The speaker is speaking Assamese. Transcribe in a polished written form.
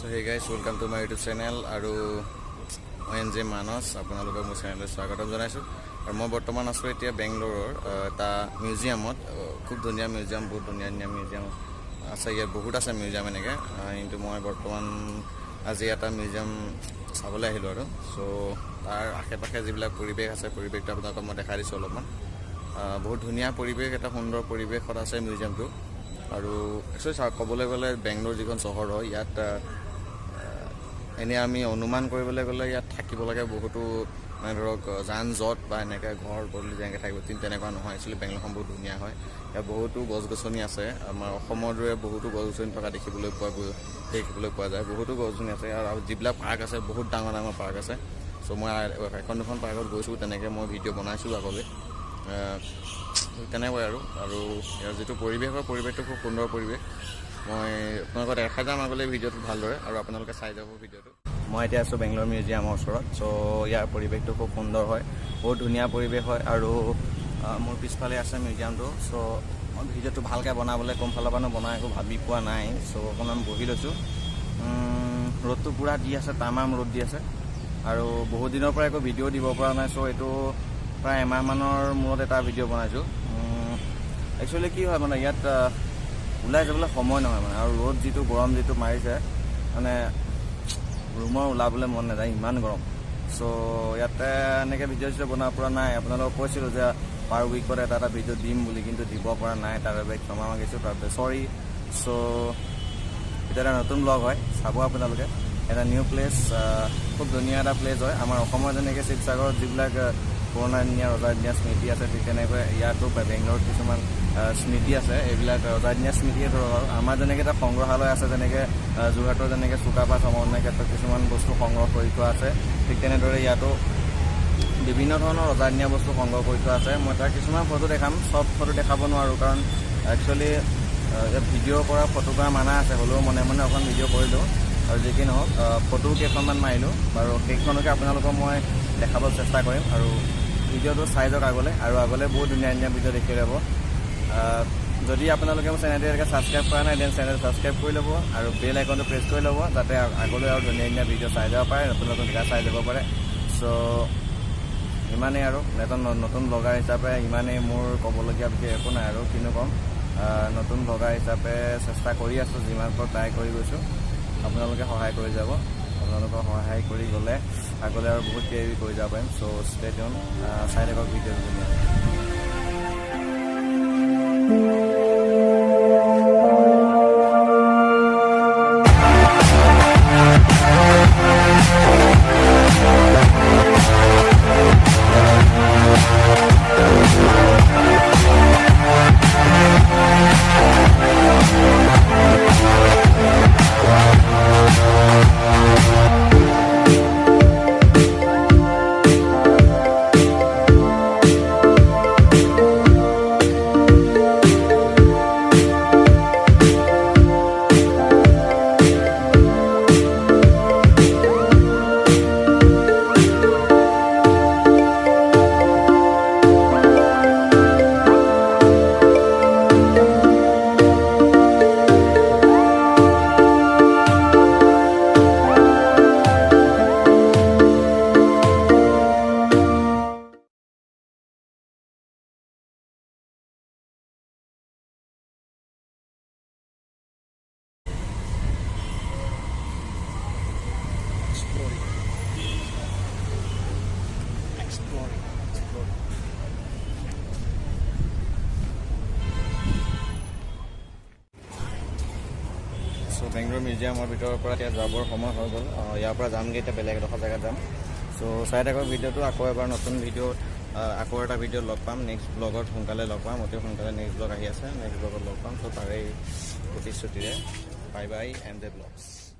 So hey guys, welcome to my YouTube channel আৰু ONJ মানস আপোনালোকক মোৰ চেনেললৈ স্বাগতম জনাইছোঁ আৰু মই বৰ্তমান আছোঁ এতিয়া বেংগলোৰৰ এটা মিউজিয়ামত খুব ধুনীয়া মিউজিয়াম বহুত ধুনীয়া মিউজিয়াম আছে ইয়াত বহুত আছে মিউজিয়াম এনেকৈ কিন্তু মই বৰ্তমান আজি এটা মিউজিয়াম চাবলৈ আহিলোঁ আৰু চ' তাৰ আশে পাশে যিবিলাক পৰিৱেশ আছে পৰিৱেশটো আপোনালোকক মই দেখাই দিছোঁ অলপমান বহুত ধুনীয়া পৰিৱেশ এটা সুন্দৰ পৰিৱেশত আছে মিউজিয়ামটো আৰু একচুৱেলি ক'বলৈ গ'লে বেংগলোৰ যিখন চহৰ হয় ইয়াত এনে আমি অনুমান কৰিবলৈ গ'লে ইয়াত থাকিব লাগে বহুতো মানে ধৰক যান জঁট বা এনেকৈ ঘৰ পদূলি যেনেকৈ থাকিব তেনেকুৱা নহয় একচুৱেলি বেংগলোৰখন বহুত ধুনীয়া হয় ইয়াত বহুতো গছ গছনি আছে আমাৰ অসমৰ দৰে বহুতো গছ গছনি থকা দেখিবলৈ পোৱা যায় বহুতো গছ গছনি আছে আৰু যিবিলাক পাৰ্ক আছে বহুত ডাঙৰ ডাঙৰ পাৰ্ক আছে চ' মই এখন দুখন পাৰ্কত গৈছোঁ তেনেকৈ মই ভিডিঅ' বনাইছোঁ আগলৈ তেনেকুৱাই আৰু ইয়াৰ যিটো পৰিৱেশটো খুব সুন্দৰ পৰিৱেশ মই আপোনালোকক দেখাই যাম আগলৈ ভিডিঅ'টো ভালদৰে আৰু আপোনালোকে চাই যাব ভিডিঅ'টো মই এতিয়া আছোঁ বেংগলোৰ মিউজিয়ামৰ ওচৰত চ' ইয়াৰ পৰিৱেশটো খুব সুন্দৰ হয় বহুত ধুনীয়া পৰিৱেশ হয় আৰু মোৰ পিছফালে আছে মিউজিয়ামটো চ' মই ভিডিঅ'টো ভালকৈ বনাবলৈ কোনফালৰ পৰা বনাই একো ভাবি পোৱা নাই চ' অকণমান বহি লৈছোঁ ৰ'দটো পূৰা দি আছে তামাম ৰ'দ দি আছে আৰু বহুত দিনৰ পৰা একো ভিডিঅ' দিব পৰা নাই চ' এইটো প্ৰায় এমাহমানৰ মূৰত এটা ভিডিঅ' বনাইছোঁ একচুৱেলি কি হয় মানে ইয়াত ওলাই যাবলৈ সময় নহয় মানে আৰু ৰ'দ যিটো গৰম যিটো মাৰিছে মানে ৰুমৰ ওলাবলৈ মন নাযায় ইমান গৰম চ' ইয়াতে এনেকৈ ভিডিঅ' চিডিঅ' বনাব পৰা নাই আপোনালোকক কৈছিলোঁ যে পাৰ উইকত এটা ভিডিঅ' দিম বুলি কিন্তু দিব পৰা নাই তাৰ বাবে ক্ষমা মাগিছোঁ তাৰবাবে চৰি চ' এইটো এটা নতুন ব্লগ হয় চাব আপোনালোকে এটা নিউ প্লেচ খুব ধুনীয়া এটা প্লেচ হয় আমাৰ অসমৰ যেনেকৈ শিৱসাগৰত যিবিলাক পুৰণা দিনীয়া ৰজাদিনীয়া স্মৃতি আছে ঠিক তেনেকৈ ইয়াতো বেংগলোৰত কিছুমান স্মৃতি আছে এইবিলাক ৰজাদিনীয়া স্মৃতিয়ে ধৰক আৰু আমাৰ যেনেকৈ এটা সংগ্ৰহালয় আছে যেনেকৈ যোৰহাটৰ যেনেকৈ চুকাফা সমন্বয় ক্ষেত্ৰত কিছুমান বস্তু সংগ্ৰহ কৰি থোৱা আছে ঠিক তেনেদৰে ইয়াতো বিভিন্ন ধৰণৰ ৰজাদিনীয়া বস্তু সংগ্ৰহ কৰি থোৱা আছে মই তাৰ কিছুমান ফটো দেখাম চব ফটো দেখাব নোৱাৰোঁ কাৰণ একচুৱেলি ইয়াত ভিডিঅ' কৰা ফটো কৰা মানা আছে হ'লেও মনে মনে অকণ ভিডিঅ' কৰিলোঁ আৰু যি কি নহওক ফটো কেইখনমান মাৰিলোঁ বাৰু সেইখনকে আপোনালোকক মই দেখাবলৈ চেষ্টা কৰিম আৰু ভিডিঅ'টো চাই যাওক আগলৈ বহুত ধুনীয়া ভিডিঅ' দেখি ল'ব যদি আপোনালোকে মোৰ চেনেলটো এনেকৈ ছাবস্ক্ৰাইব কৰা নাই দেন চেনেল ছাবস্ক্ৰাইব কৰি ল'ব আৰু বেল আইকনটো প্ৰেছ কৰি ল'ব যাতে আগলৈ আৰু ধুনীয়া ভিডিঅ' চাই যাব পাৰে নতুন জেগা চাই যাব পাৰে চ' ইমানেই আৰু এজন নতুন ব্লগাৰ হিচাপে ইমানেই মোৰ ক'বলগীয়া বিশেষ একো নাই আৰু কিনো ক'ম নতুন ব্লগাৰ হিচাপে চেষ্টা কৰি আছোঁ যিমান পাৰোঁ ট্ৰাই কৰি গৈছোঁ আপোনালোকে সহায় কৰি যাব আপোনালোকক সহায় কৰি গ'লে আগলৈ আৰু বহুত কিবা কৰি যাব পাৰিম চ' ষ্টে টিউন চাই থাকক ভিডিঅ'টো ধুনীয়া বেংগলোৰ মিউজিয়ামৰ ভিতৰৰ পৰা এতিয়া যাবৰ সময় হৈ গ'ল ইয়াৰ পৰা যামগৈ এতিয়া বেলেগ এডোখৰ জেগাত যাম চ' চাই থাকক ভিডিঅ'টো আকৌ এবাৰ নতুন ভিডিঅ'ত আকৌ এটা ভিডিঅ' লগ পাম নেক্সট ব্লগত সোনকালে লগ পাম অতি সোনকালে নেক্সট ব্লগ আহি আছে নেক্সট ব্লগত লগ পাম চ' তাৰেই প্ৰতিশ্ৰুতিৰে bye bye and the blogs